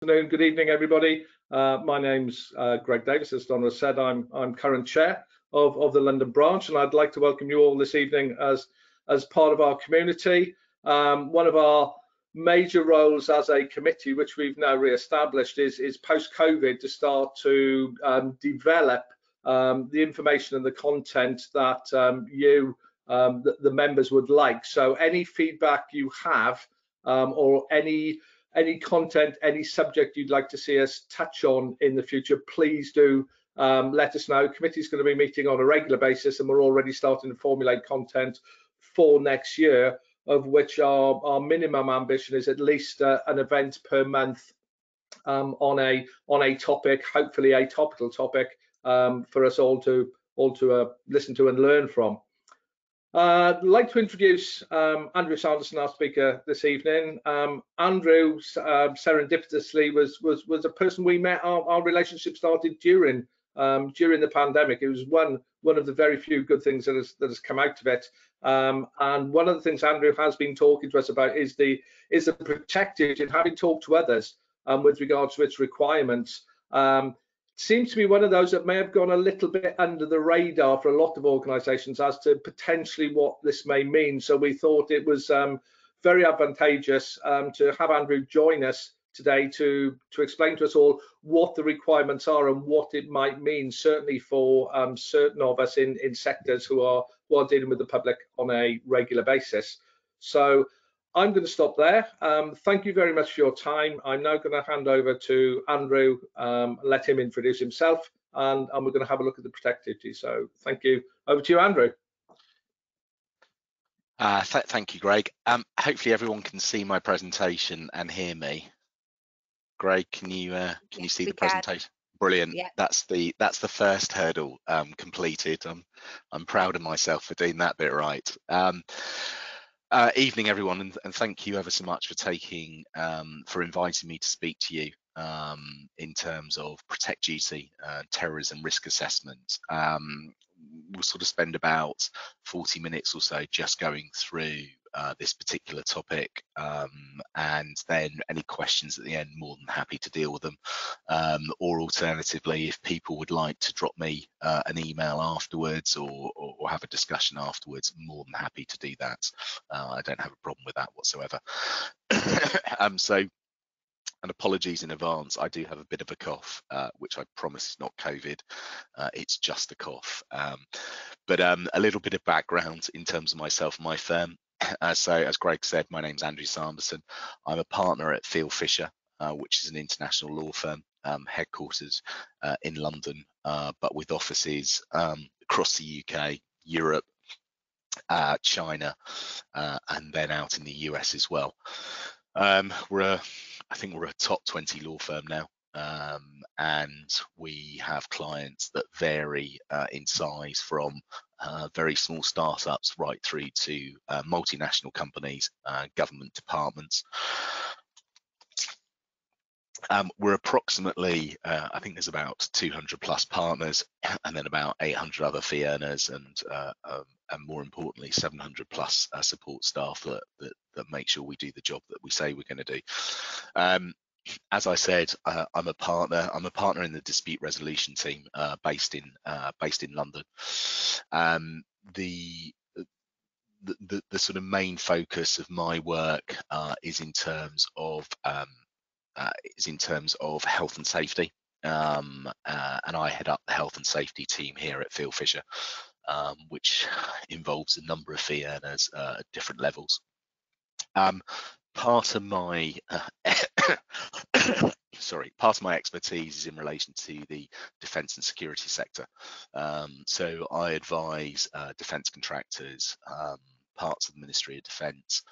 Afternoon, good evening, everybody. My name's Greg Davis. As Donna said, I'm current chair of the London branch, and I'd like to welcome you all this evening as part of our community. One of our major roles as a committee, which we've now re-established, is post-COVID to start to develop the information and the content that the members would like. So any feedback you have or any content, any subject you'd like to see us touch on in the future, please do let us know. Committee's going to be meeting on a regular basis, and we're already starting to formulate content for next year, of which our minimum ambition is at least an event per month on a topic, hopefully a topical topic, for us all to listen to and learn from. I'd like to introduce Andrew Sanderson, our speaker this evening. Andrew, serendipitously, was a person we met. Our relationship started during the pandemic. It was one of the very few good things that has come out of it. And one of the things Andrew has been talking to us about is the protective, and having talked to others with regards to its requirements. Seems to be one of those that may have gone a little bit under the radar for a lot of organisations as to potentially what this may mean. So we thought it was very advantageous to have Andrew join us today to explain to us all what the requirements are and what it might mean, certainly for certain of us in sectors who are dealing with the public on a regular basis. So I'm going to stop there. Thank you very much for your time. I'm now going to hand over to Andrew, let him introduce himself, and we're going to have a look at the protectivity. So thank you. Over to you, Andrew. Thank you, Greg. Hopefully everyone can see my presentation and hear me. Greg, can you see the presentation? Brilliant. Yeah. That's the first hurdle completed. I'm proud of myself for doing that bit right. Evening, everyone, and thank you ever so much for inviting me to speak to you in terms of protect duty, terrorism risk assessment. We'll sort of spend about 40 minutes or so just going through this particular topic, and then any questions at the end, more than happy to deal with them. Or alternatively, if people would like to drop me an email afterwards or have a discussion afterwards, more than happy to do that. I don't have a problem with that whatsoever. And apologies in advance, I do have a bit of a cough, which I promise is not COVID, it's just a cough. But a little bit of background in terms of myself and my firm. So as Greg said, my name's Andrew Sanderson. I'm a partner at Field Fisher, which is an international law firm, headquarters in London, but with offices across the UK, Europe, China, and then out in the US as well. I think we're a top 20 law firm now, and we have clients that vary in size from very small startups right through to multinational companies, government departments. We're approximately, I think there's about 200 plus partners, and then about 800 other fee earners, and more importantly, 700 plus support staff that make sure we do the job that we say we're going to do. As I said, I'm a partner. I'm a partner in the dispute resolution team based in London. The sort of main focus of my work is in terms of health and safety, and I head up the health and safety team here at Field Fisher, which involves a number of fee earners at different levels. Part of my part of my expertise is in relation to the defence and security sector. So I advise defence contractors, parts of the Ministry of Defence,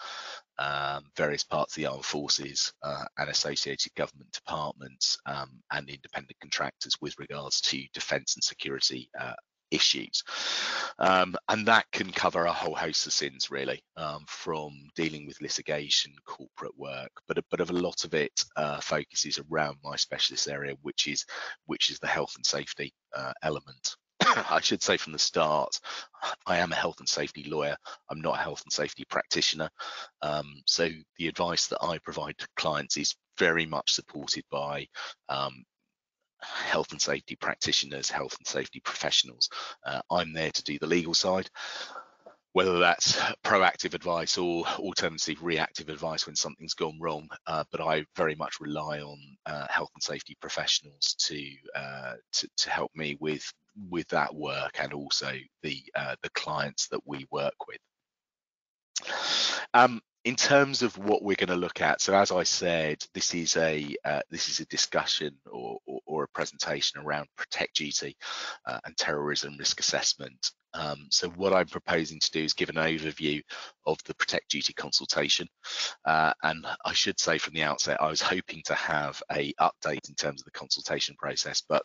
various parts of the armed forces, and associated government departments, and independent contractors with regards to defence and security issues, and that can cover a whole host of sins, really, from dealing with litigation, corporate work, but a lot of it focuses around my specialist area, which is the health and safety element. I should say from the start, I am a health and safety lawyer. I'm not a health and safety practitioner. So the advice that I provide to clients is very much supported by health and safety practitioners, health and safety professionals. I'm there to do the legal side, whether that's proactive advice or alternative reactive advice when something's gone wrong. But I very much rely on health and safety professionals to help me with that work, and also the clients that we work with. In terms of what we're going to look at, so as I said, this is a discussion or a presentation around protect duty and terrorism risk assessment. So what I'm proposing to do is give an overview of the protect duty consultation, and I should say from the outset, I was hoping to have a update in terms of the consultation process, but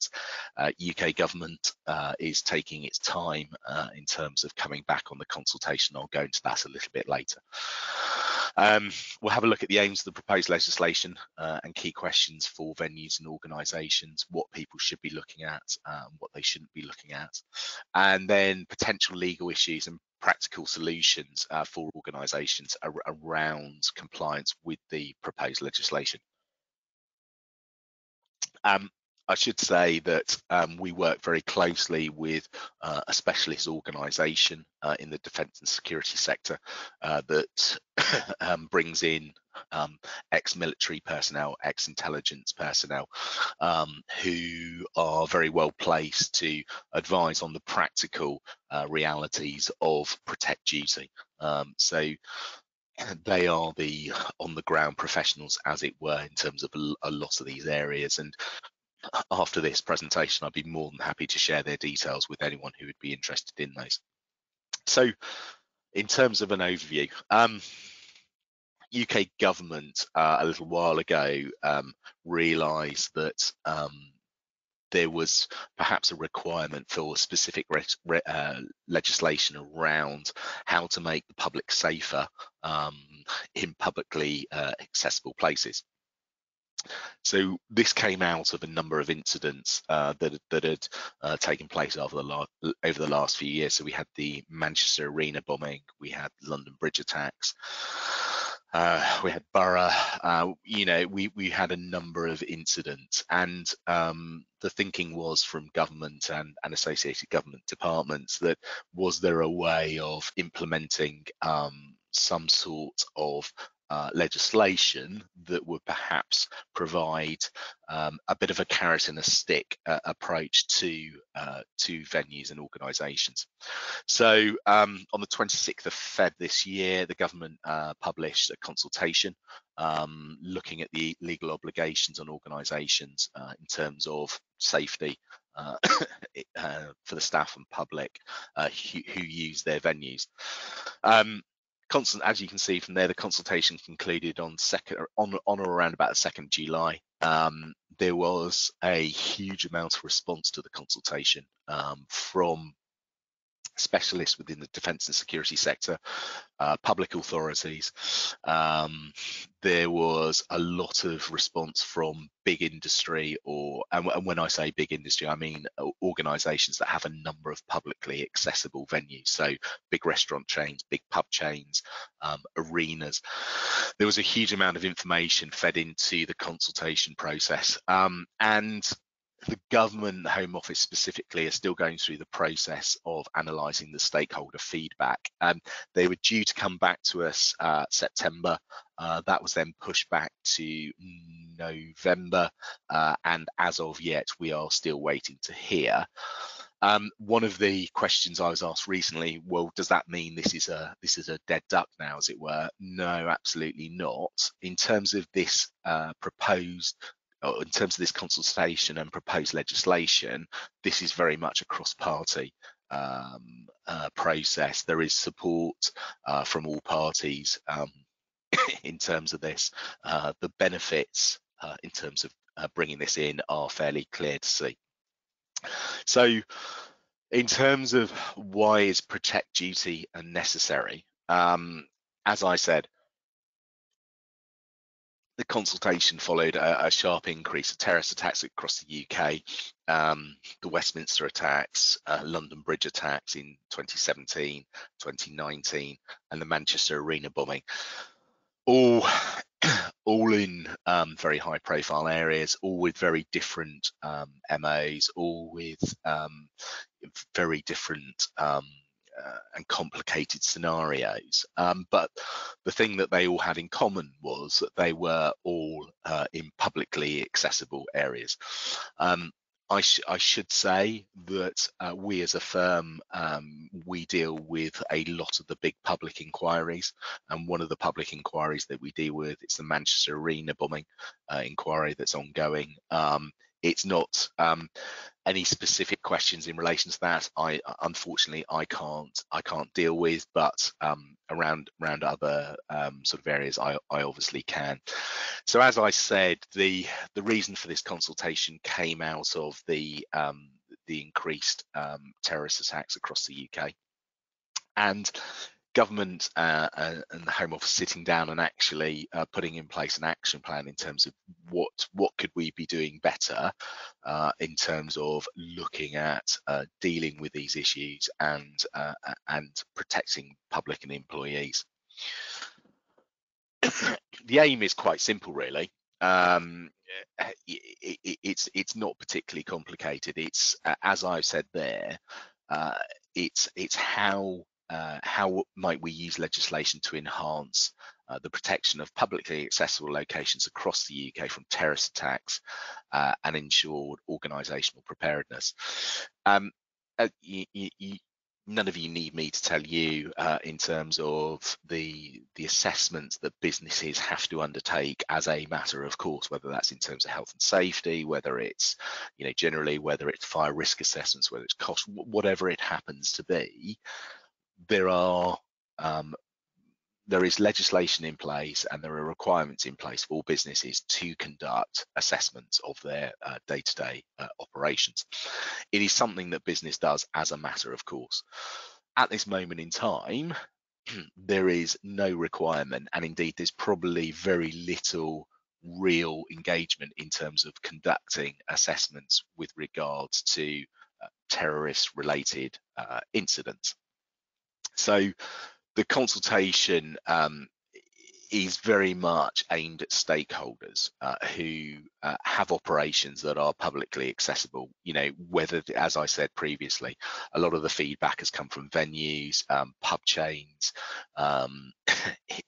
UK government is taking its time in terms of coming back on the consultation. I'll go into that a little bit later. We'll have a look at the aims of the proposed legislation and key questions for venues and organisations, what people should be looking at, what they shouldn't be looking at, and then potential legal issues and practical solutions for organisations around compliance with the proposed legislation. I should say that we work very closely with a specialist organisation in the defence and security sector that brings in ex-military personnel, ex-intelligence personnel who are very well placed to advise on the practical realities of protect duty. So they are the on-the-ground professionals, as it were, in terms of a lot of these areas. And after this presentation, I'd be more than happy to share their details with anyone who would be interested in those. So in terms of an overview, UK government a little while ago realised that there was perhaps a requirement for specific legislation around how to make the public safer in publicly accessible places. So this came out of a number of incidents that had taken place over the last few years. So we had the Manchester Arena bombing, we had London Bridge attacks, we had Borough. We had a number of incidents, and the thinking was from government and associated government departments that was there a way of implementing some sort of legislation that would perhaps provide a bit of a carrot and a stick approach to venues and organisations. So on the 26th of Feb this year, the government published a consultation looking at the legal obligations on organisations in terms of safety for the staff and public who use their venues. As you can see from there, the consultation concluded on or around about the 2nd of July. There was a huge amount of response to the consultation from specialists within the defence and security sector, public authorities. There was a lot of response from big industry, and when I say big industry, I mean organisations that have a number of publicly accessible venues. So big restaurant chains, big pub chains, arenas. There was a huge amount of information fed into the consultation process, and the government, the Home Office specifically, are still going through the process of analysing the stakeholder feedback. They were due to come back to us September. That was then pushed back to November, and as of yet, we are still waiting to hear. One of the questions I was asked recently, well, does that mean this is a dead duck now, as it were? No, absolutely not. In terms of this in terms of this consultation and proposed legislation, this is very much a cross-party process. There is support from all parties in terms of this. The benefits in terms of bringing this in are fairly clear to see. So in terms of why is protect duty necessary, as I said, the consultation followed a sharp increase of terrorist attacks across the UK, the Westminster attacks, London Bridge attacks in 2017, 2019, and the Manchester Arena bombing. all all in very high profile areas, all with very different MOs, all with very different and complicated scenarios. But the thing that they all had in common was that they were all in publicly accessible areas. I should say that we as a firm, we deal with a lot of the big public inquiries, and one of the public inquiries that we deal with is the Manchester Arena bombing inquiry that's ongoing. It's not any specific questions in relation to that. Unfortunately I can't deal with, but around other sort of areas I obviously can. So as I said, the reason for this consultation came out of the increased terrorist attacks across the UK, and government and the Home Office sitting down and actually putting in place an action plan in terms of what could we be doing better in terms of looking at dealing with these issues and protecting public and employees. The aim is quite simple, really. It's not particularly complicated. It's as I've said there, it's how might we use legislation to enhance the protection of publicly accessible locations across the UK from terrorist attacks and ensure organisational preparedness. None of you need me to tell you in terms of the assessments that businesses have to undertake as a matter of course, whether that's in terms of health and safety, whether it's generally, whether it's fire risk assessments, whether it's cost, whatever it happens to be. There is legislation in place and there are requirements in place for businesses to conduct assessments of their day-to-day operations. It is something that business does as a matter of course. At this moment in time, there is no requirement, and indeed there's probably very little real engagement in terms of conducting assessments with regards to terrorist-related incidents. So the consultation is very much aimed at stakeholders who have operations that are publicly accessible. Whether, as I said previously, a lot of the feedback has come from venues, pub chains,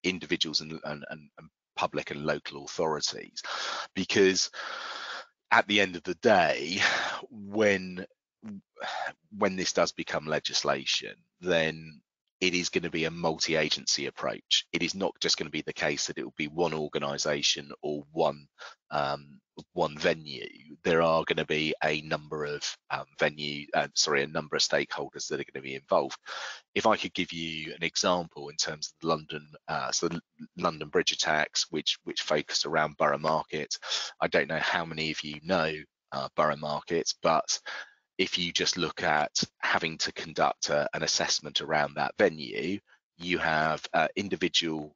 individuals and public and local authorities, because at the end of the day, when this does become legislation, then it is going to be a multi-agency approach. It is not just going to be the case that it will be one organisation or one venue. There are going to be a number of a number of stakeholders that are going to be involved. If I could give you an example in terms of the London Bridge attacks, which focused around Borough Market. I don't know how many of you know Borough Market, but if you just look at having to conduct an assessment around that venue, you have individual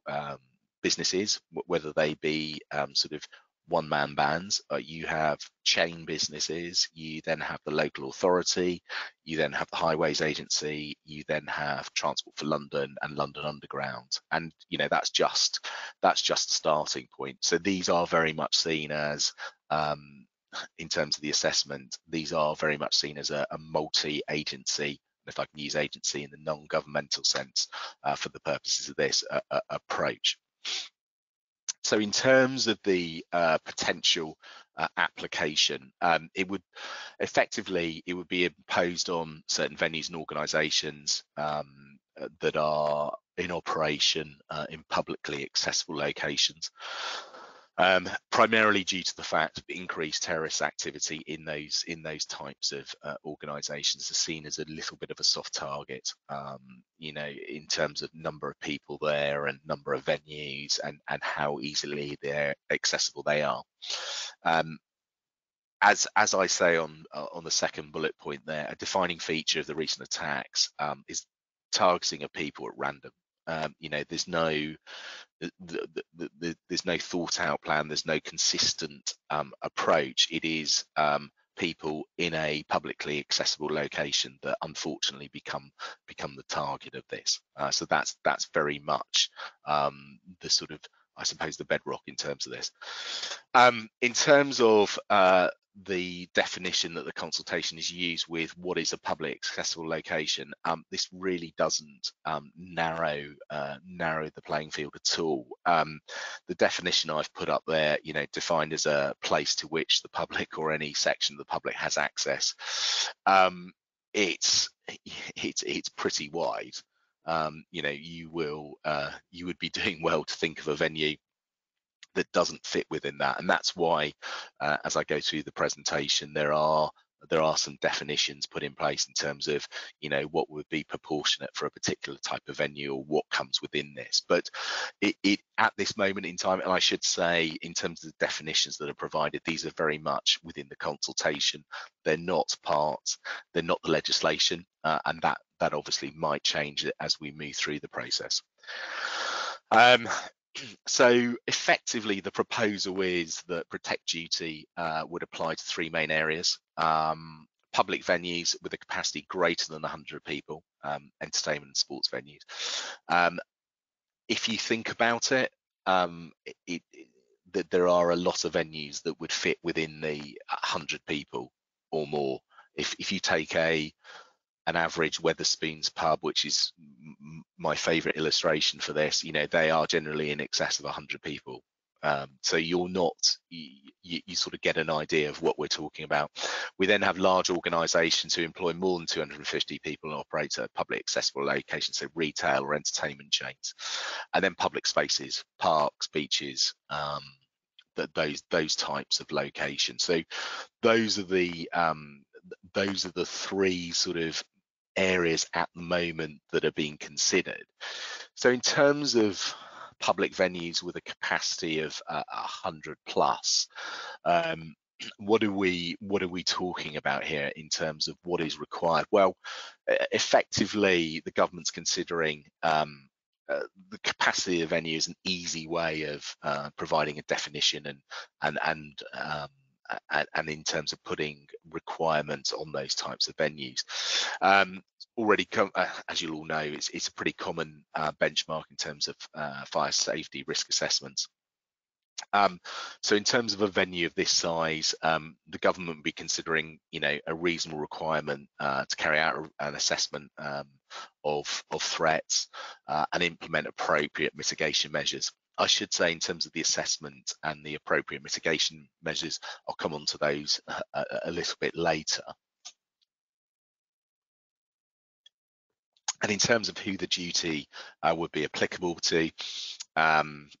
businesses, whether they be sort of one-man bands, you have chain businesses, you then have the local authority, you then have the Highways Agency, you then have Transport for London and London Underground, and that's just a starting point. So these are very much seen as in terms of the assessment, these are very much seen as a multi-agency, if I can use agency in the non-governmental sense for the purposes of this approach. So in terms of the potential application, it would be imposed on certain venues and organisations that are in operation in publicly accessible locations. Primarily due to the fact that increased terrorist activity in those types of organisations are seen as a little bit of a soft target, in terms of number of people there and number of venues and how easily they're accessible they are. As I say on the second bullet point there, a defining feature of the recent attacks is targeting of people at random. There's no thought out plan, there's no consistent approach. It is people in a publicly accessible location that unfortunately become the target of this. So that's very much the sort of I suppose, the bedrock in terms of this. In terms of the definition that the consultation is used with what is a public accessible location, this really doesn't narrow the playing field at all. The definition I've put up there, defined as a place to which the public or any section of the public has access. It's pretty wide. You would be doing well to think of a venue that doesn't fit within that, and that's why as I go through the presentation, there are some definitions put in place in terms of what would be proportionate for a particular type of venue or what comes within this. But it at this moment in time, and I should say in terms of the definitions that are provided, these are very much within the consultation. They're not the legislation, and that obviously might change as we move through the process. So effectively, the proposal is that protect duty would apply to three main areas: public venues with a capacity greater than 100 people, entertainment and sports venues. If you think about it, that there are a lot of venues that would fit within the 100 people or more. If you take an average Wetherspoons pub, which is my favorite illustration for this, they are generally in excess of 100 people. So you sort of get an idea of what we're talking about. We then have large organisations who employ more than 250 people and operate at public accessible locations, so retail or entertainment chains, and then public spaces, parks, beaches, those types of locations. So those are the three sort of areas at the moment that are being considered. So in terms of public venues with a capacity of 100 plus, what are we talking about here in terms of what is required? Well, effectively, the government's considering the capacity of venue is an easy way of providing a definition and in terms of putting requirements on those types of venues. Already, as you'll all know, it's a pretty common benchmark in terms of fire safety risk assessments. So in terms of a venue of this size, the government would be considering, a reasonable requirement to carry out an assessment of threats and implement appropriate mitigation measures. I should say, in terms of the assessment and the appropriate mitigation measures, I'll come on to those a little bit later. And in terms of who the duty would be applicable to,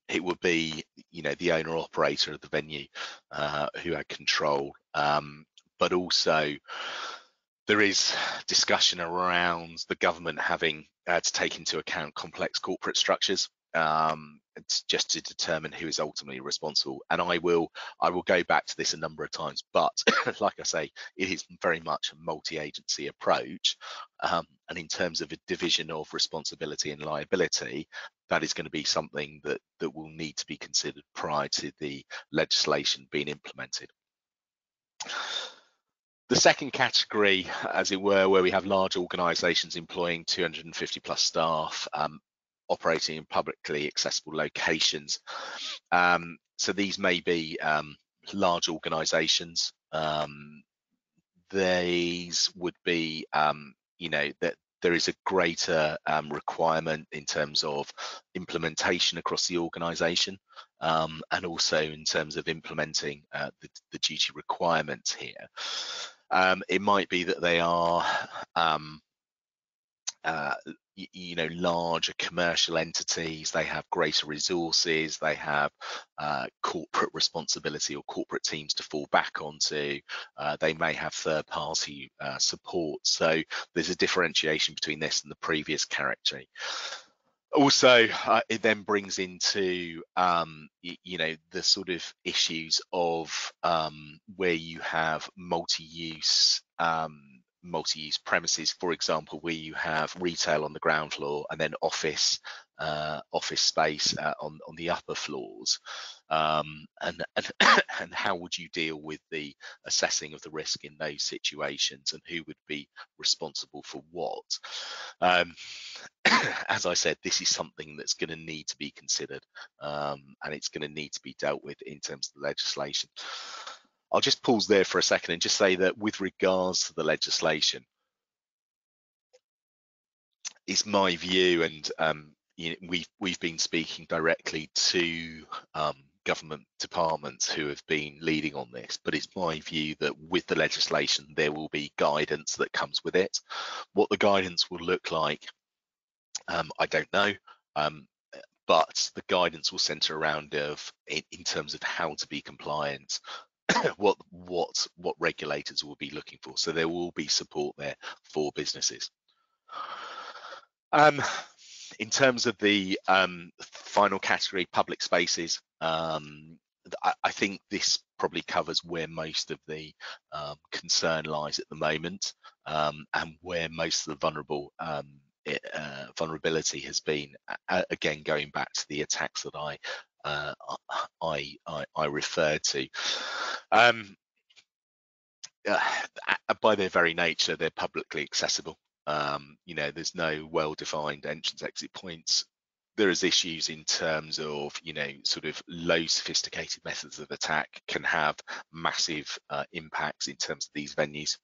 it would be, the owner operator of the venue who had control, but also there is discussion around the government having to take into account complex corporate structures. It's just to determine who is ultimately responsible, and I will go back to this a number of times, but like I say, it is very much a multi-agency approach, and in terms of a division of responsibility and liability, that is going to be something that will need to be considered prior to the legislation being implemented. The second category, as it were, where we have large organisations employing 250 plus staff, operating in publicly accessible locations. So these may be large organisations. These would be, that there is a greater requirement in terms of implementation across the organisation, and also in terms of implementing the duty requirements here. It might be that they are larger commercial entities, they have greater resources, they have corporate responsibility or corporate teams to fall back onto, they may have third-party support. So there's a differentiation between this and the previous category. Also, it then brings into the sort of issues of where you have multi-use premises, for example, where you have retail on the ground floor and then office space on the upper floors, and how would you deal with the assessing of the risk in those situations, and who would be responsible for what? as I said, this is something that's going to need to be considered, and it's going to need to be dealt with in terms of the legislation. I'll just pause there for a second and just say that with regards to the legislation, it's my view, and we've been speaking directly to government departments who have been leading on this, but it's my view that with the legislation there will be guidance that comes with it. What the guidance will look like, I don't know, but the guidance will centre around in terms of how to be compliant, what regulators will be looking for. So there will be support there for businesses. In terms of the final category, public spaces, I think this probably covers where most of the concern lies at the moment, and where most of the vulnerability has been. Again, going back to the attacks that I referred to. By their very nature, they're publicly accessible. There's no well-defined entrance exit points. There is issues in terms of, sort of low sophisticated methods of attack can have massive impacts in terms of these venues.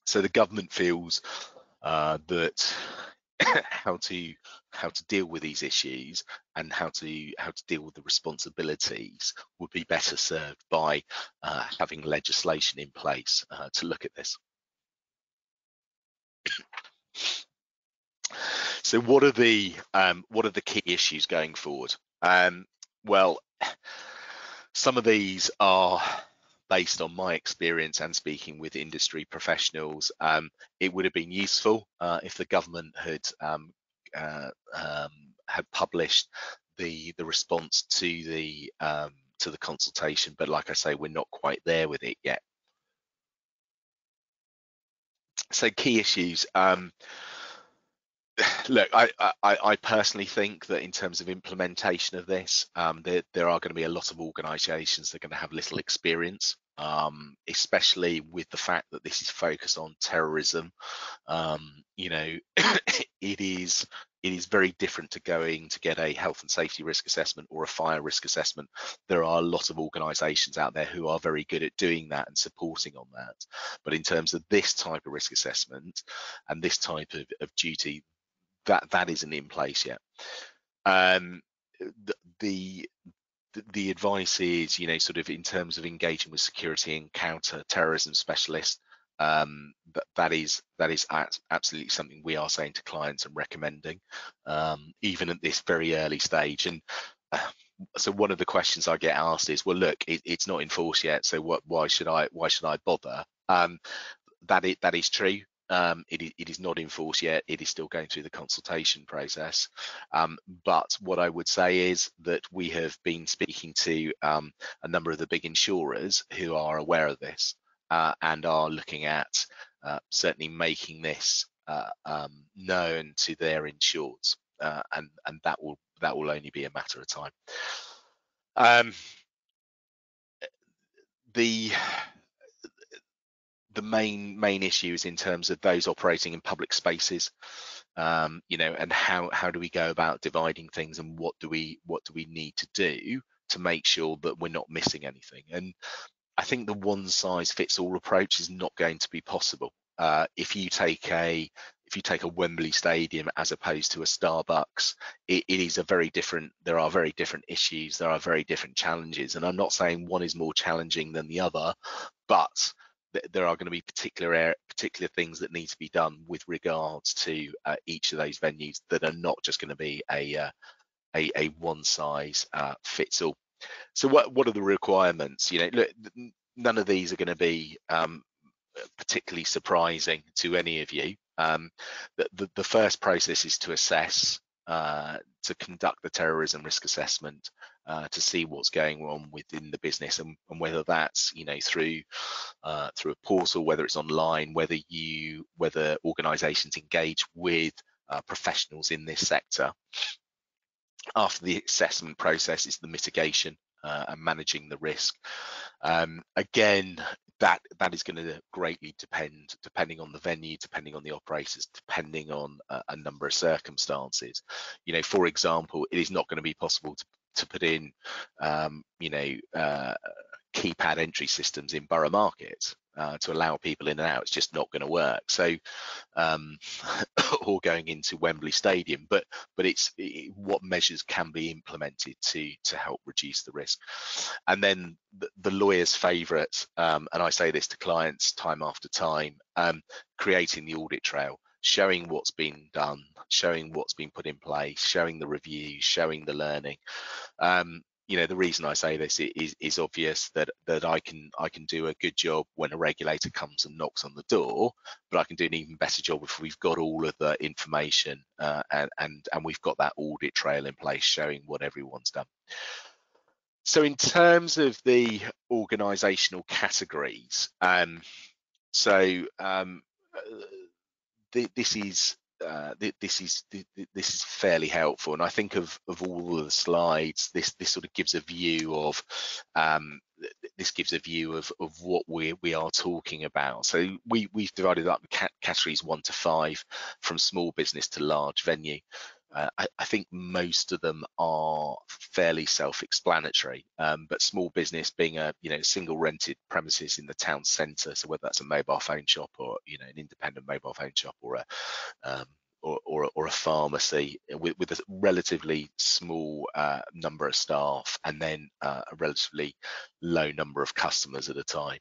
So the government feels that how to deal with these issues and how to deal with the responsibilities would be better served by having legislation in place to look at this. So what are the key issues going forward? Well, some of these are based on my experience and speaking with industry professionals. It would have been useful if the government had published the response to the consultation, but like I say, we're not quite there with it yet. So key issues. Look, I personally think that in terms of implementation of this, there are going to be a lot of organisations that are going to have little experience, especially with the fact that this is focused on terrorism. It is very different to going to get a health and safety risk assessment or a fire risk assessment. There are a lot of organisations out there who are very good at doing that and supporting on that. But in terms of this type of risk assessment and this type of duty, that isn't in place yet. The advice is, sort of in terms of engaging with security and counter-terrorism specialists, that is absolutely something we are saying to clients and recommending, even at this very early stage. And so one of the questions I get asked is, well, look, it's not enforced yet, so why should I bother? That is true. It is not enforced yet. It is still going through the consultation process. But what I would say is that we have been speaking to a number of the big insurers who are aware of this and are looking at certainly making this known to their insureds, and that will only be a matter of time. The main issue is in terms of those operating in public spaces, and how do we go about dividing things, and what do we need to do to make sure that we're not missing anything. And I think the one size fits all approach is not going to be possible. If you take a Wembley Stadium as opposed to a Starbucks, it is there are very different issues, there are very different challenges, and I'm not saying one is more challenging than the other, but there are going to be particular things that need to be done with regards to each of those venues that are not just going to be a one size fits all. So what are the requirements? Look, none of these are going to be particularly surprising to any of you. The first process is to assess, to conduct the terrorism risk assessment, to see what's going on within the business, and whether that's through a portal, whether it's online, whether organisations engage with professionals in this sector. After the assessment process is the mitigation and managing the risk. Again, that is going to greatly depending on the venue, depending on the operators, depending on a number of circumstances. You know, for example, it is not going to be possible to put in keypad entry systems in borough markets to allow people in and out. It's just not going to work. So or going into Wembley Stadium, but what measures can be implemented to help reduce the risk. And then the lawyer's favourite, and I say this to clients time after time, creating the audit trail, showing what's been done, showing what's been put in place, showing the reviews, showing the learning. You know, the reason I say this is obvious, that I can do a good job when a regulator comes and knocks on the door, but I can do an even better job if we've got all of the information and we've got that audit trail in place showing what everyone's done. So in terms of the organisational categories, this is fairly helpful, and I think of all of the slides, this sort of gives a view of what we are talking about. So we've divided up the categories 1 to 5, from small business to large venue. I think most of them are fairly self-explanatory, but small business being a single rented premises in the town centre, so whether that's a mobile phone shop or an independent mobile phone shop or a pharmacy with a relatively small number of staff, and then a relatively low number of customers at a time,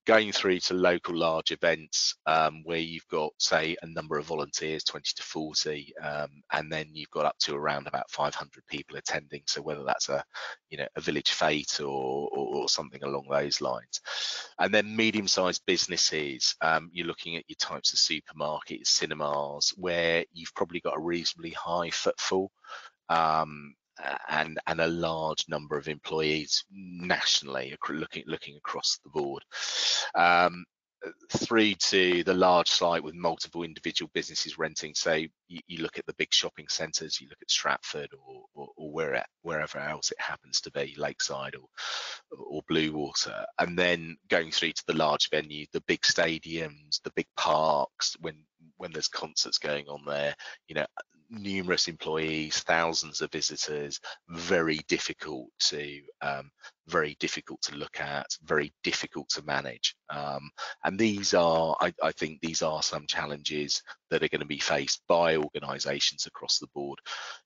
going through to local large events where you've got, say, a number of volunteers, 20 to 40, and then you've got up to around about 500 people attending. So whether that's a village fete or something along those lines. And then medium-sized businesses, you're looking at your types of supermarkets, cinemas, where you've probably got a reasonably high footfall. And a large number of employees nationally, looking across the board, through to the large site with multiple individual businesses renting. So you look at the big shopping centres, you look at Stratford or wherever else it happens to be, Lakeside or Bluewater, and then going through to the large venue, the big stadiums, the big parks, when there's concerts going on there, numerous employees, thousands of visitors, very difficult to look at, very difficult to manage. And these are, I think these are some challenges that are going to be faced by organisations across the board.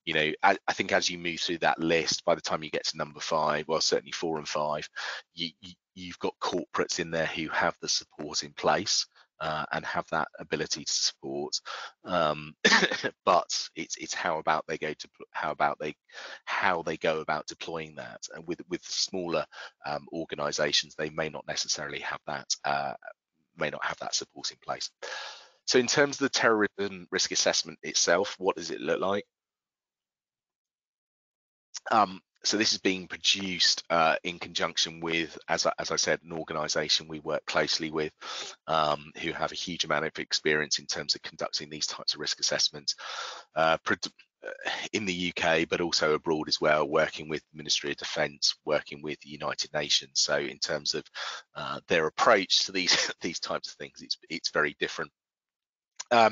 I think as you move through that list, by the time you get to number 5, well, certainly 4 and 5, you've got corporates in there who have the support in place. And have that ability to support, but it's how they go about deploying that. And with smaller organisations, they may not necessarily have that support in place. So in terms of the terrorism risk assessment itself, what does it look like? So this is being produced in conjunction with, as I said, an organisation we work closely with, who have a huge amount of experience in terms of conducting these types of risk assessments in the UK, but also abroad as well, working with the Ministry of Defence, working with the United Nations. So in terms of their approach to these types of things, it's very different. I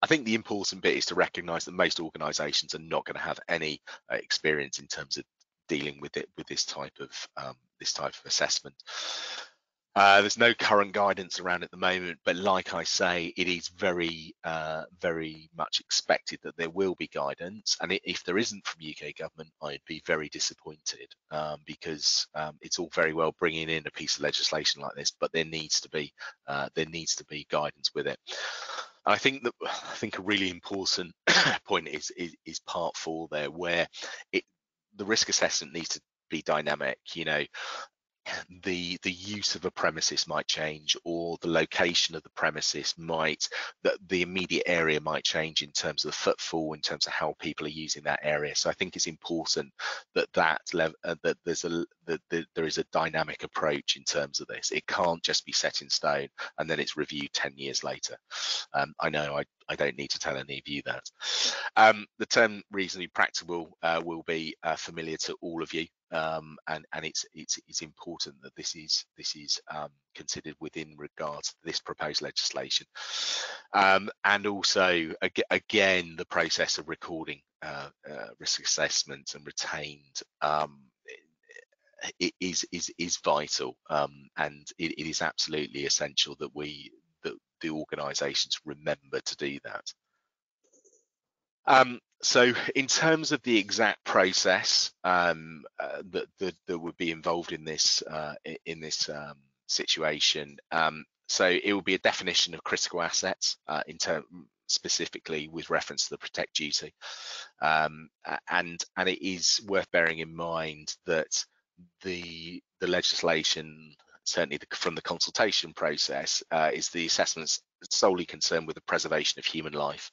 think the important bit is to recognise that most organisations are not going to have any experience in terms of dealing with this type of assessment. There's no current guidance around at the moment, but like I say, it is very much expected that there will be guidance. And if there isn't from UK government, I'd be very disappointed, because it's all very well bringing in a piece of legislation like this, but there needs to be guidance with it. And I think a really important point is part 4 there, where the risk assessment needs to be dynamic. The use of a premises might change, or the location of the premises the immediate area might change in terms of the footfall, in terms of how people are using that area. So I think it's important that there is a dynamic approach in terms of this. It can't just be set in stone and then it's reviewed 10 years later. I know I don't need to tell any of you that. The term reasonably practicable will be familiar to all of you. and it's important that this is considered within regards to this proposed legislation, and also again the process of recording risk assessments and retained is vital, and it is absolutely essential that the organisations remember to do that. So in terms of the exact process that would be involved in this situation, so it will be a definition of critical assets specifically with reference to the protect duty, and it is worth bearing in mind that the legislation, certainly from the consultation process, is the assessments solely concerned with the preservation of human life.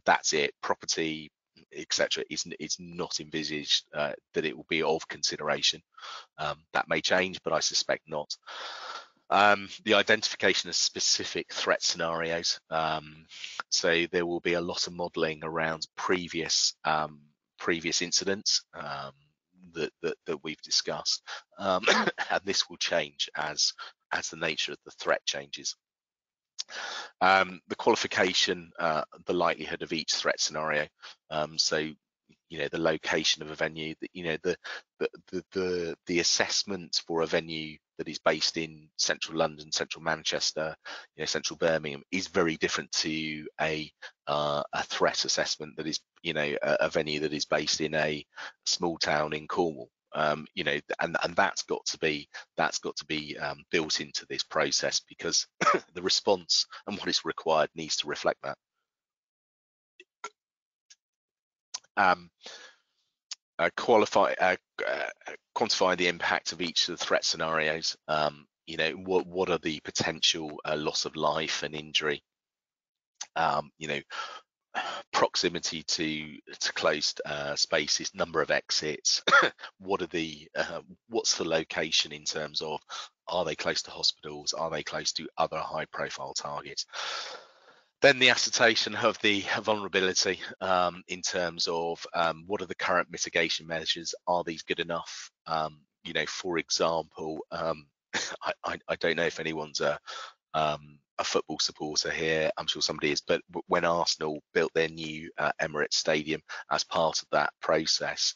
That's it. Property, etc., is not envisaged that it will be of consideration. That may change, but I suspect not. The identification of specific threat scenarios. So there will be a lot of modelling around previous incidents that we've discussed, and this will change as the nature of the threat changes. The qualification, the likelihood of each threat scenario. So, the location of a venue, the assessment for a venue that is based in central London, central Manchester, central Birmingham is very different to a threat assessment that is, a venue that is based in a small town in Cornwall. And that's got to be built into this process, because the response and what is required needs to reflect that. Quantify the impact of each of the threat scenarios. What are the potential loss of life and injury? Proximity to closed spaces, number of exits. What's the location in terms of, are they close to hospitals? Are they close to other high-profile targets? Then the ascertain of the vulnerability in terms of what are the current mitigation measures? Are these good enough? For example, I don't know if anyone's a football supporter here. I'm sure somebody is, but when Arsenal built their new Emirates Stadium, as part of that process,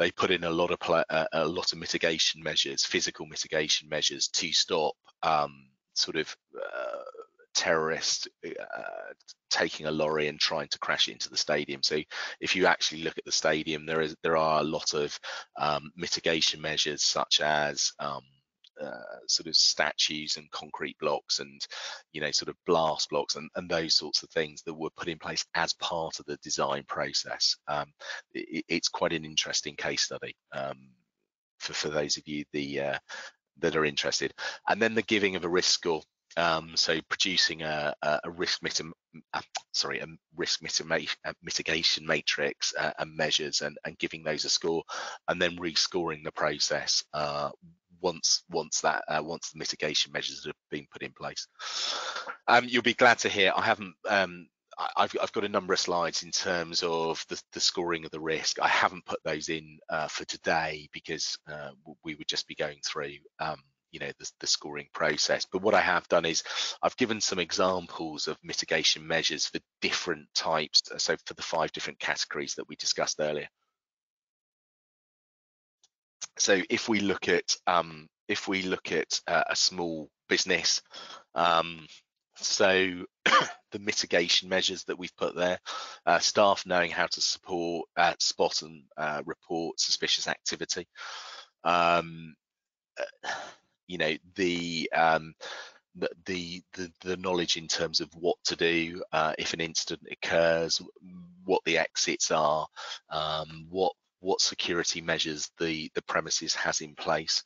they put in a lot of mitigation measures, physical mitigation measures, to stop terrorists taking a lorry and trying to crash into the stadium. So if you actually look at the stadium, there are a lot of mitigation measures, such as sort of statues and concrete blocks and sort of blast blocks and those sorts of things that were put in place as part of the design process. It's quite an interesting case study for those of you that are interested. And then the giving of a risk score. So producing a risk mitigation matrix and measures, and giving those a score, and then rescoring the process once the mitigation measures have been put in place. You'll be glad to hear I haven't. I've got a number of slides in terms of the scoring of the risk. I haven't put those in for today, because we would just be going through the scoring process. But what I have done is I've given some examples of mitigation measures for different types, so for the 5 different categories that we discussed earlier. So if we look at a small business, so the mitigation measures that we've put there, staff knowing how to spot and report suspicious activity. The knowledge in terms of what to do if an incident occurs, what the exits are, what security measures the premises has in place,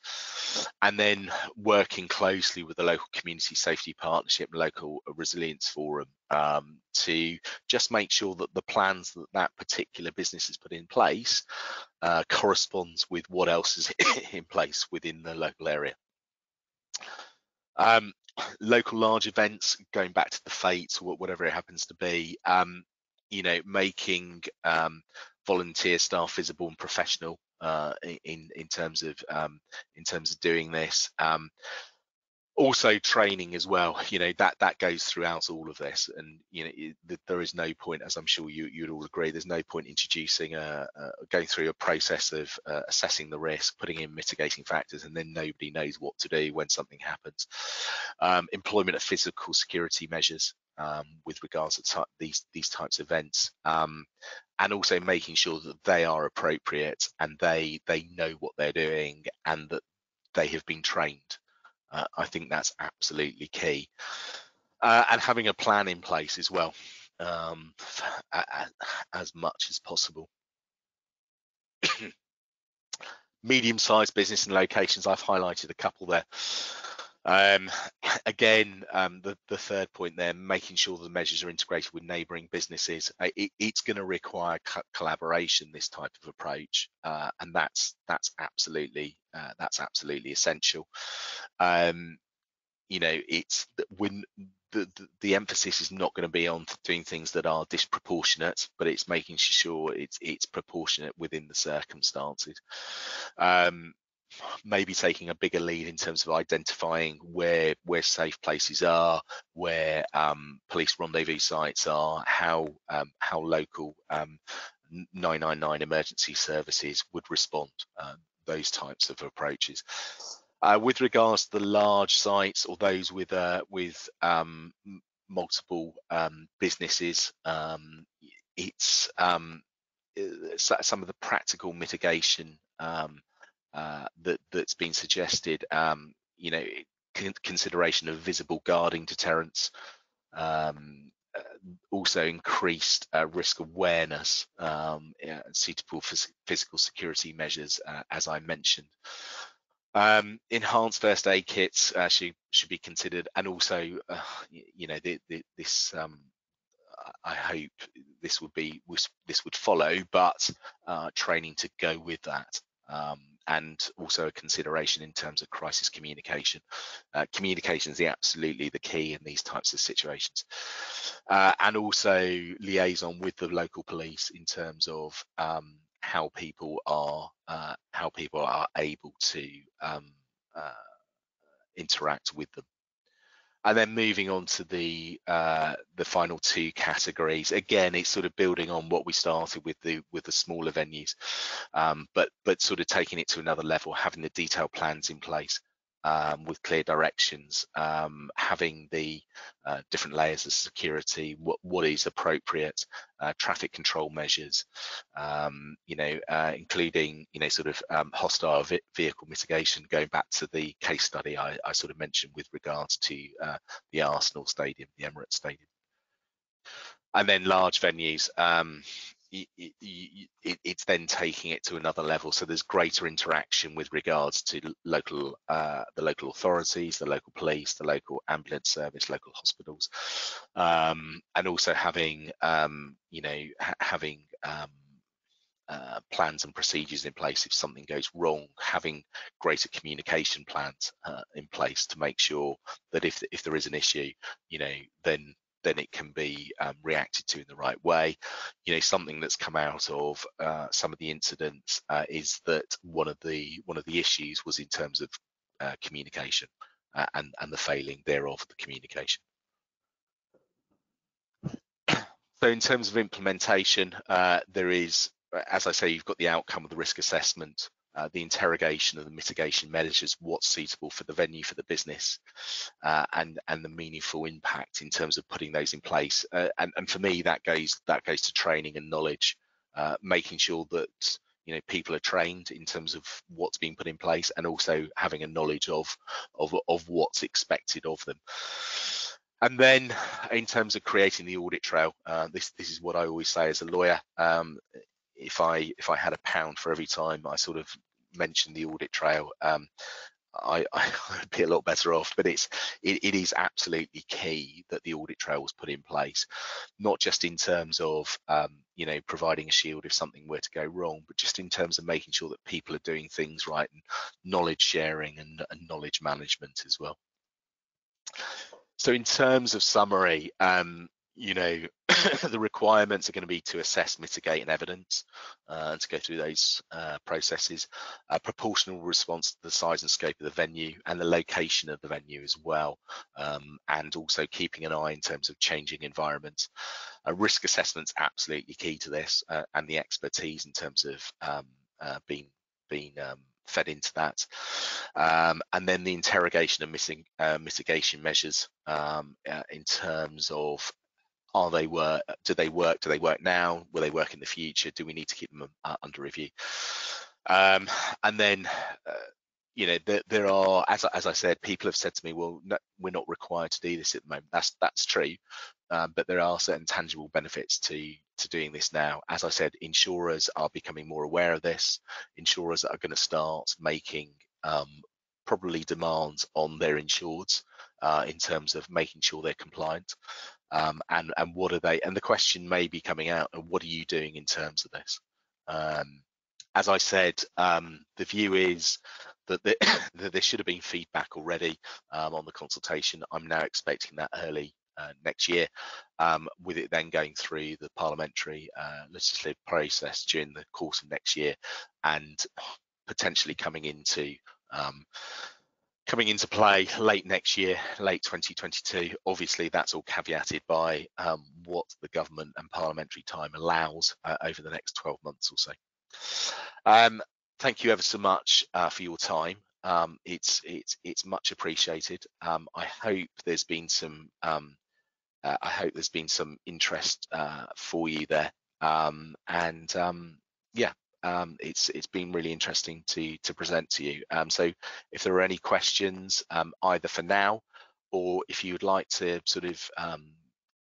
and then working closely with the local community safety partnership, local resilience forum, to just make sure that the plans that particular business has put in place corresponds with what else is in place within the local area. Local large events, going back to the fates, whatever it happens to be, making volunteer staff visible and professional, in terms of doing this. Also training as well, that goes throughout all of this, and there is no point, as I'm sure you'd all agree, there's no point introducing going through a process of assessing the risk, putting in mitigating factors, and then nobody knows what to do when something happens. Employment of physical security measures with regards to these types of events, and also making sure that they are appropriate and they know what they're doing and that they have been trained. I think that's absolutely key, and having a plan in place as well, as much as possible. Medium-sized business and locations, I've highlighted a couple there. Again, the third point there, making sure the measures are integrated with neighbouring businesses. It's going to require collaboration, this type of approach, and that's absolutely essential. It's when the emphasis is not going to be on doing things that are disproportionate, but it's making sure it's proportionate within the circumstances. Maybe taking a bigger lead in terms of identifying where safe places are, where police rendezvous sites are, how local 999 emergency services would respond. Those types of approaches. With regards to the large sites or those with multiple businesses, it's some of the practical mitigation that's been suggested. Consideration of visible guarding deterrents, also increased risk awareness, suitable for physical security measures, as I mentioned. Enhanced first aid kits should be considered, and also this I hope this would follow, but training to go with that, and also a consideration in terms of crisis communication. Communication is absolutely the key in these types of situations, and also liaison with the local police in terms of how people are able to interact with them. And then moving on to the final two categories. Again, it's sort of building on what we started with the smaller venues, but sort of taking it to another level, having the detailed plans in place with clear directions, having the different layers of security, what is appropriate, traffic control measures, including hostile vehicle mitigation, going back to the case study I sort of mentioned with regards to the Arsenal Stadium, the Emirates Stadium. And then large venues, it's then taking it to another level. So there's greater interaction with regards to the local authorities, the local police, the local ambulance service, local hospitals, and also having plans and procedures in place if something goes wrong, having greater communication plans in place to make sure that if there is an issue, then it can be reacted to in the right way. Something that's come out of some of the incidents is that one of the issues was in terms of communication and the failing thereof, the communication. So in terms of implementation, there is, as I say, you've got the outcome of the risk assessment, the interrogation of the mitigation measures, what's suitable for the venue, for the business, and the meaningful impact in terms of putting those in place. And for me, that goes to training and knowledge, making sure that people are trained in terms of what's being put in place, and also having a knowledge of what's expected of them. And then in terms of creating the audit trail, this is what I always say as a lawyer. If I had £1 for every time I sort of mentioned the audit trail, I would be a lot better off. But it is absolutely key that the audit trail was put in place, not just in terms of providing a shield if something were to go wrong, but just in terms of making sure that people are doing things right, and knowledge sharing and knowledge management as well. So in terms of summary, you know, the requirements are going to be to assess, mitigate, and evidence, and to go through those processes. Proportional response to the size and scope of the venue and the location of the venue as well, and also keeping an eye in terms of changing environments. Risk assessment's absolutely key to this, and the expertise in terms of being fed into that, and then the interrogation and mitigation measures in terms of do they work, do they work now, will they work in the future, do we need to keep them under review, and then you know, there are, as I said, people have said to me, well, no, we're not required to do this at the moment. That's true, but there are certain tangible benefits to doing this now. As I said, insurers are becoming more aware of this. Insurers are going to start making probably demands on their insureds in terms of making sure they're compliant. And what are they? And the question may be coming out, and what are you doing in terms of this? As I said, the view is that, that there should have been feedback already on the consultation. I'm now expecting that early next year, with it then going through the parliamentary legislative process during the course of next year, and potentially coming into play late next year, late 2022. Obviously, that's all caveated by what the government and parliamentary time allows over the next 12 months or so. Thank you ever so much for your time. It's much appreciated. I hope there's been some interest for you there, yeah. It's been really interesting to present to you. So if there are any questions, either for now, or if you would like to sort of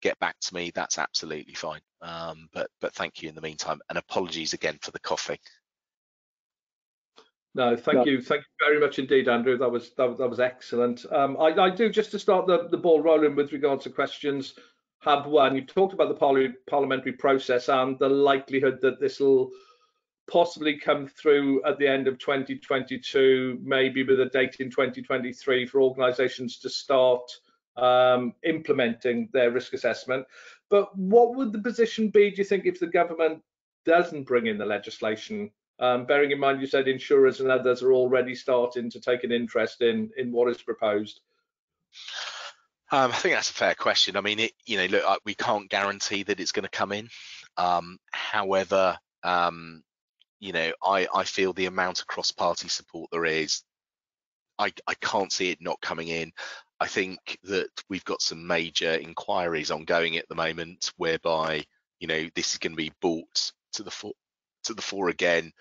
get back to me, that's absolutely fine. But thank you in the meantime, and apologies again for the coughing. No, thank you very much indeed, Andrew. That was excellent. I do, just to start the ball rolling with regards to questions, have one. You talked about the parliamentary process and the likelihood that this will possibly come through at the end of 2022, maybe with a date in 2023 for organisations to start implementing their risk assessment. But what would the position be, do you think, if the government doesn't bring in the legislation? Bearing in mind you said insurers and others are already starting to take an interest in what is proposed. I think that's a fair question. I mean, look, we can't guarantee that it's going to come in. However, I feel the amount of cross-party support there is, I can't see it not coming in. I think that we've got some major inquiries ongoing at the moment, whereby this is going to be brought to the fore again.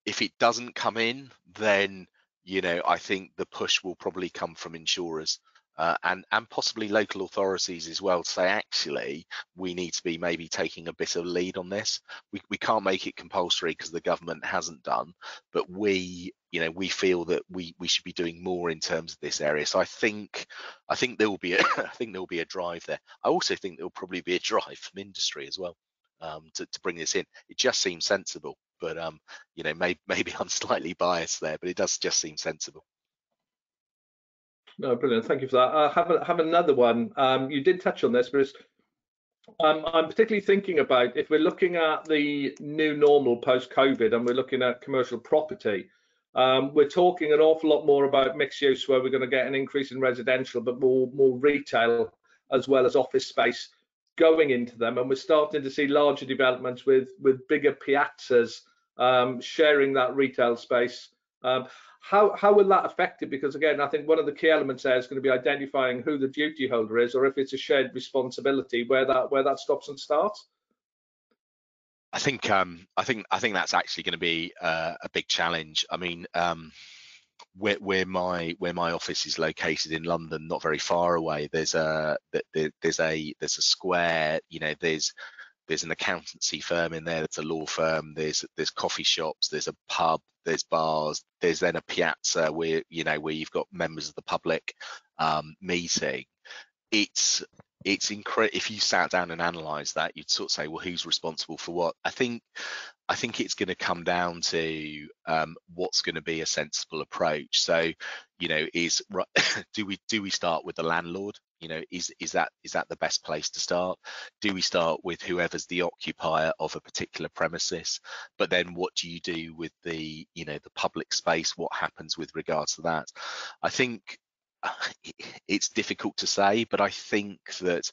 If it doesn't come in, then I think the push will probably come from insurers and possibly local authorities as well, to say, actually, we need to be maybe taking a bit of a lead on this. We can't make it compulsory because the government hasn't done, but we feel that we should be doing more in terms of this area. So I think there will be a drive there. I also think there will probably be a drive from industry as well to bring this in. It just seems sensible, but maybe I'm slightly biased there, but it does just seem sensible. No, brilliant. Thank you for that. I have another one. You did touch on this, but I'm particularly thinking about, if we're looking at the new normal post-COVID and we're looking at commercial property, we're talking an awful lot more about mixed use, where we're going to get an increase in residential, but more retail as well as office space going into them, and we're starting to see larger developments with bigger piazzas sharing that retail space. How will that affect it? Because again, I think one of the key elements there is going to be identifying who the duty holder is, or if it's a shared responsibility, where that stops and starts. I think that's actually going to be a big challenge. I mean, where my office is located in London, not very far away, there's a square. There's an accountancy firm in there, there's a law firm, there's coffee shops, there's a pub, there's bars, there's then a piazza where you've got members of the public meeting. It's it's incredible. If you sat down and analysed that, you'd sort of say, well, who's responsible for what? I think it's going to come down to what's going to be a sensible approach. So, you know, do we start with the landlord? You know, is that the best place to start? Do we start with whoever's the occupier of a particular premises? But then what do you do with the, you know, the public space? What happens with regards to that? I think it's difficult to say, but I think that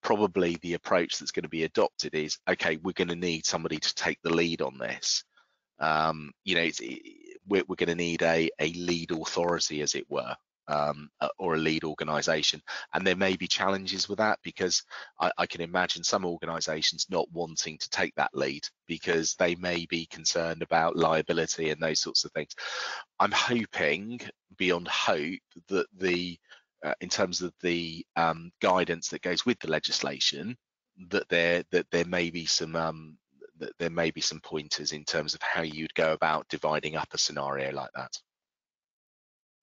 probably the approach that's going to be adopted is, okay, we're going to need somebody to take the lead on this. You know, we're going to need a lead authority, as it were, or a lead organisation, and there may be challenges with that, because I can imagine some organisations not wanting to take that lead because they may be concerned about liability and those sorts of things. I'm hoping, beyond hope, that in terms of the guidance that goes with the legislation, that there may be some pointers in terms of how you'd go about dividing up a scenario like that.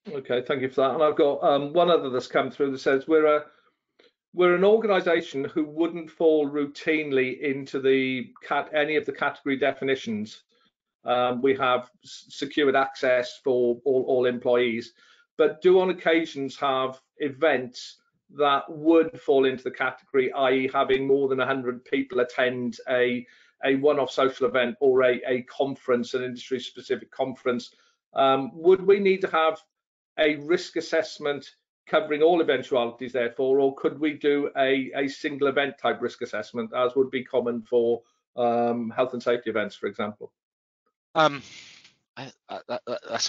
Okay, thank you for that. And I've got one other that's come through that says we're an organisation who wouldn't fall routinely into any of the category definitions. We have secured access for all employees, but do on occasions have events that would fall into the category, i.e. having more than 100 people attend a one-off social event or a conference, an industry-specific conference. Would we need to have a risk assessment covering all eventualities, therefore, or could we do a single event type risk assessment, as would be common for health and safety events, for example? That's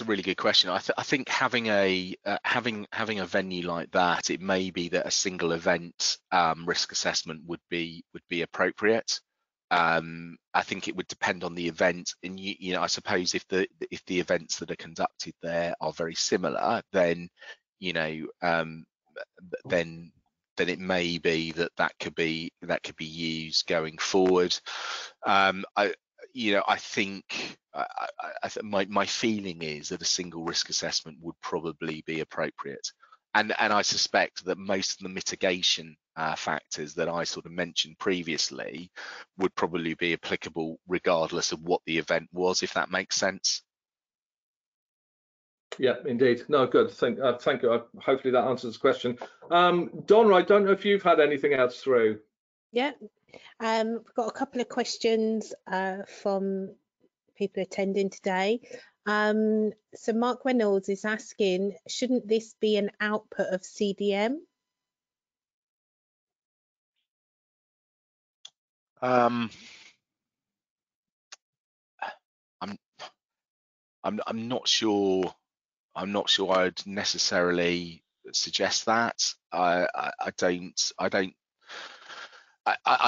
a really good question. I think having a venue like that, it may be that a single event risk assessment would be appropriate. I think it would depend on the event, and you know, I suppose if the events that are conducted there are very similar, then you know, then it may be that could be used going forward. I think my feeling is that a single risk assessment would probably be appropriate, and I suspect that most of the mitigation factors that I sort of mentioned previously would probably be applicable regardless of what the event was, if that makes sense. Yeah, indeed. No, good. Thank you. Hopefully that answers the question. Donna, I don't know if you've had anything else through. Yeah, we've got a couple of questions from people attending today. So Mark Reynolds is asking, shouldn't this be an output of CDM? I'm not sure. I'm not sure I'd necessarily suggest that. I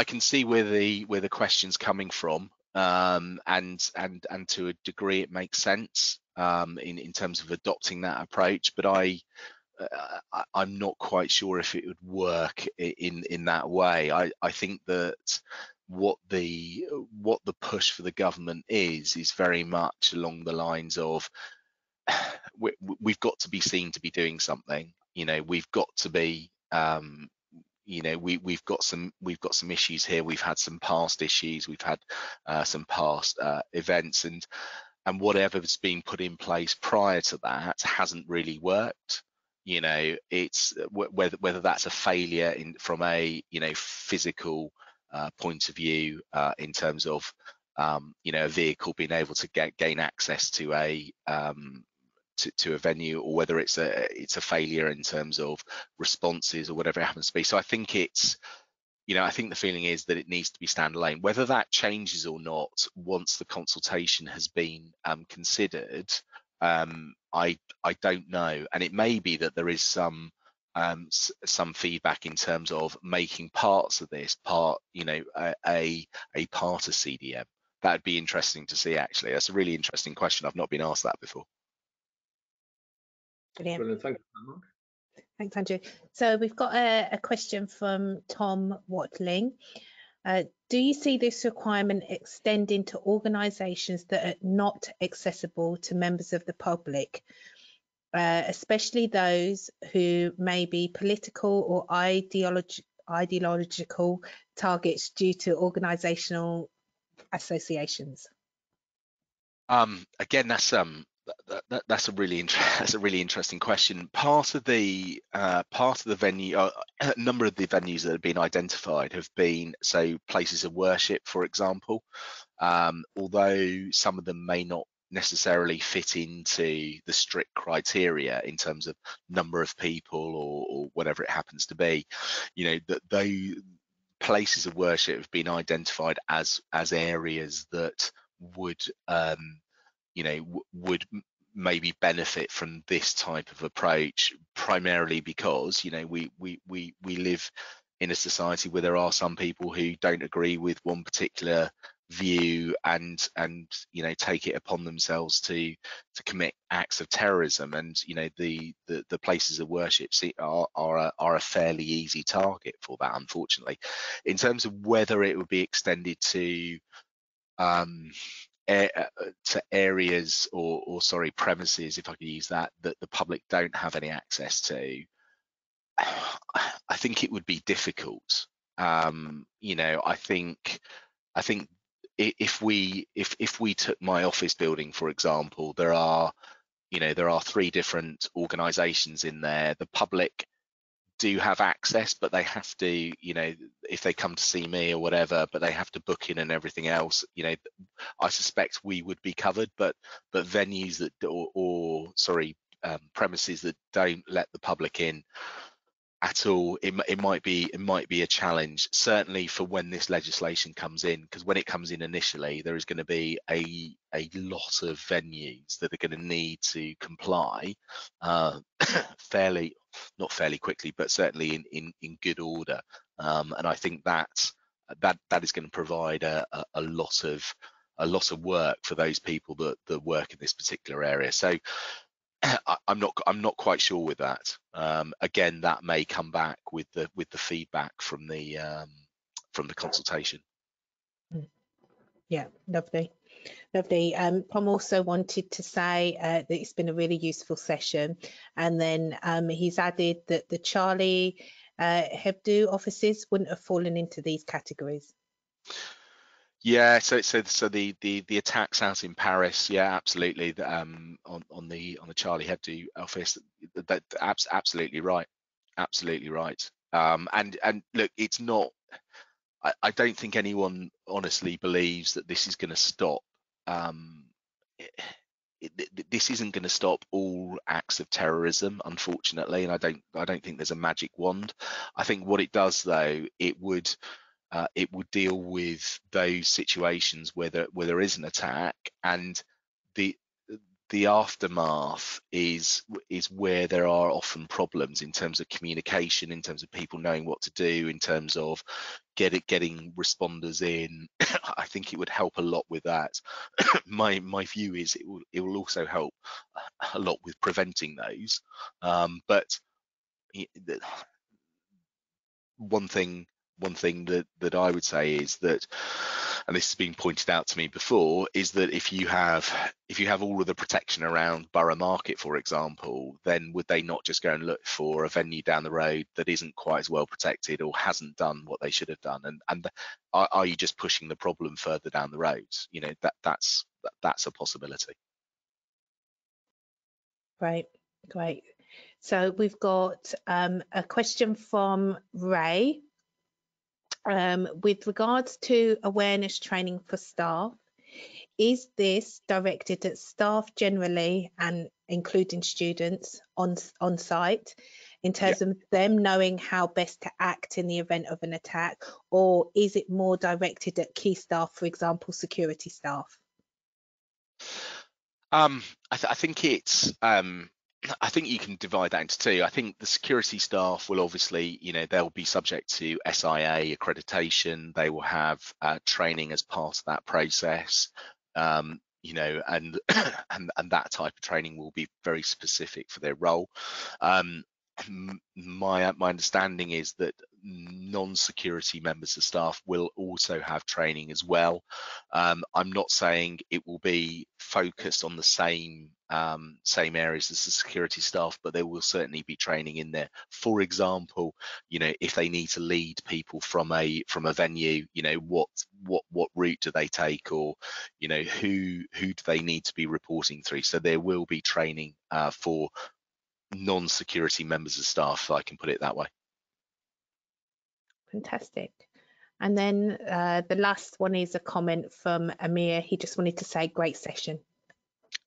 can see where the question's coming from, and to a degree it makes sense in terms of adopting that approach, but I'm not quite sure if it would work in that way. I think that what the push for the government is very much along the lines of, we've got to be seen to be doing something. You know, we've got to be you know, we've got some issues here. We've had some past issues, we've had some past events, and whatever's been put in place prior to that hasn't really worked. You know, it's whether that's a failure from a, you know, physical point of view, in terms of you know, a vehicle being able to gain access to a venue, or whether it's a failure in terms of responses or whatever it happens to be. So I think it's, you know, I think the feeling is that it needs to be standalone. Whether that changes or not once the consultation has been considered, I don't know, and it may be that there is some feedback in terms of making parts of this you know, a part of CDM. That'd be interesting to see, actually. That's a really interesting question. I've not been asked that before. Brilliant. Brilliant. Thank you, Mark. Thanks, Andrew. So we've got a question from Tom Watling. Do you see this requirement extending to organisations that are not accessible to members of the public, especially those who may be political or ideological targets due to organisational associations? Again, that's a really interesting question. Part of the venue, a number of the venues that have been identified have been, so places of worship, for example. Although some of them may not necessarily fit into the strict criteria in terms of number of people or whatever it happens to be, you know, that those places of worship have been identified as areas that would would maybe benefit from this type of approach, primarily because, you know, we live in a society where there are some people who don't agree with one particular view and you know, take it upon themselves to commit acts of terrorism, and you know, the places of worship are a fairly easy target for that, unfortunately. In terms of whether it would be extended to areas or sorry, premises, if I could use that the public don't have any access to, I think it would be difficult. You know, I think if we took my office building, for example, there are 3 different organizations in there. The public do have access, but they have to, you know, if they come to see me or whatever, but they have to book in and everything else, you know, I suspect we would be covered, but venues that premises that don't let the public in at all, it might be a challenge, certainly for when this legislation comes in, because when it comes in initially, there is going to be a lot of venues that are going to need to comply not fairly quickly, but certainly in good order, and I think that is going to provide a lot of work for those people that work in this particular area. So I'm not quite sure with that. Again, that may come back with the feedback from the consultation. Yeah, lovely. Tom also wanted to say that it's been a really useful session, and then he's added that the Charlie Hebdo offices wouldn't have fallen into these categories. Yeah, so the attacks out in Paris, yeah, absolutely. On the Charlie Hebdo office, that's absolutely right, absolutely right. And look, it's not. I don't think anyone honestly believes that this is going to stop. This isn't going to stop all acts of terrorism, unfortunately, and I don't think there's a magic wand. I think what it does, though, it would deal with those situations where there is an attack, and the aftermath is where there are often problems in terms of communication, in terms of people knowing what to do, in terms of getting responders in. I think it would help a lot with that. My view is it will also help a lot with preventing those. But one thing that I would say is that, and this has been pointed out to me before, is that if you have all of the protection around Borough Market, for example, then would they not just go and look for a venue down the road that isn't quite as well protected or hasn't done what they should have done? And are you just pushing the problem further down the road? You know, that's a possibility. Great. So we've got a question from Ray. With regards to awareness training for staff, is this directed at staff generally and including students on site in terms of them knowing how best to act in the event of an attack, or is it more directed at key staff, for example, security staff? I think it's I think you can divide that into 2. I think the security staff will obviously, you know, they'll be subject to SIA accreditation. They will have training as part of that process, you know, and and that type of training will be very specific for their role. My understanding is that non-security members of staff will also have training as well. I'm not saying it will be focused on the same areas as the security staff, but there will certainly be training in there. For example, you know, if they need to lead people from a venue, you know, what route do they take, or you know, who do they need to be reporting through. So there will be training for non-security members of staff, if I can put it that way. Fantastic. And then the last one is a comment from Amir. He just wanted to say, great session.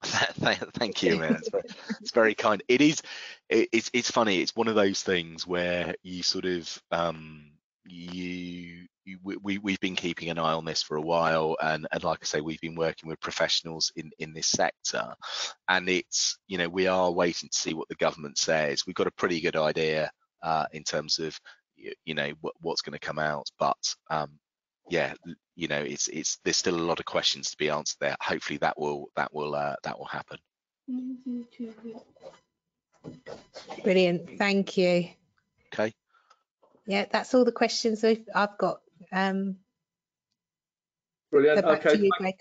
Thank you, man. It's very kind. It's funny. It's one of those things where you sort of we've been keeping an eye on this for a while, and like I say, we've been working with professionals in this sector, and it's, you know, we are waiting to see what the government says. We've got a pretty good idea in terms of, you know, what's going to come out, but yeah, you know, it's there's still a lot of questions to be answered there. Hopefully that will happen. Brilliant, thank you. Okay. Yeah, that's all the questions I've got. Brilliant. Back Okay. to you, Greg.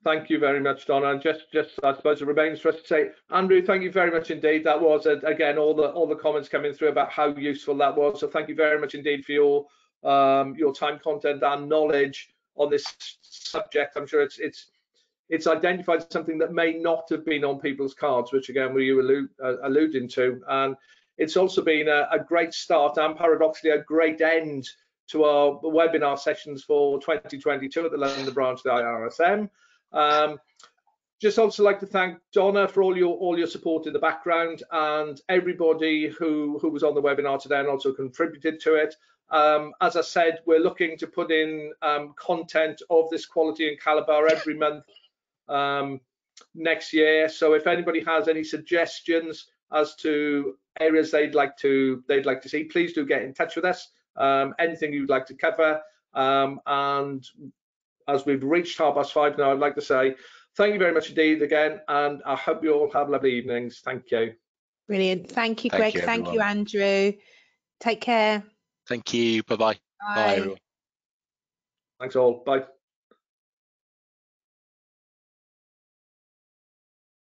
Thank you very much, Donna. And just I suppose it remains for us to say, Andrew, thank you very much indeed. That was again all the comments coming through about how useful that was. So thank you very much indeed for your time, content, and knowledge on this subject. I'm sure it's identified something that may not have been on people's cards, which again were you alluding to, and it's also been a great start and paradoxically a great end to our webinar sessions for 2022 at the London branch of the IIRSM. Just also like to thank Donna for all your support in the background, and everybody who was on the webinar today and also contributed to it. As I said, we're looking to put in content of this quality and caliber every month next year. So if anybody has any suggestions as to areas they'd like to see, please do get in touch with us. Anything you'd like to cover, and as we've reached 5:30 now, I'd like to say thank you very much indeed again, and I hope you all have lovely evenings. Thank you. Brilliant. Thank you, Greg. Thank you, Andrew. Take care. Thank you. Bye-bye. Bye, everyone. Thanks all. Bye.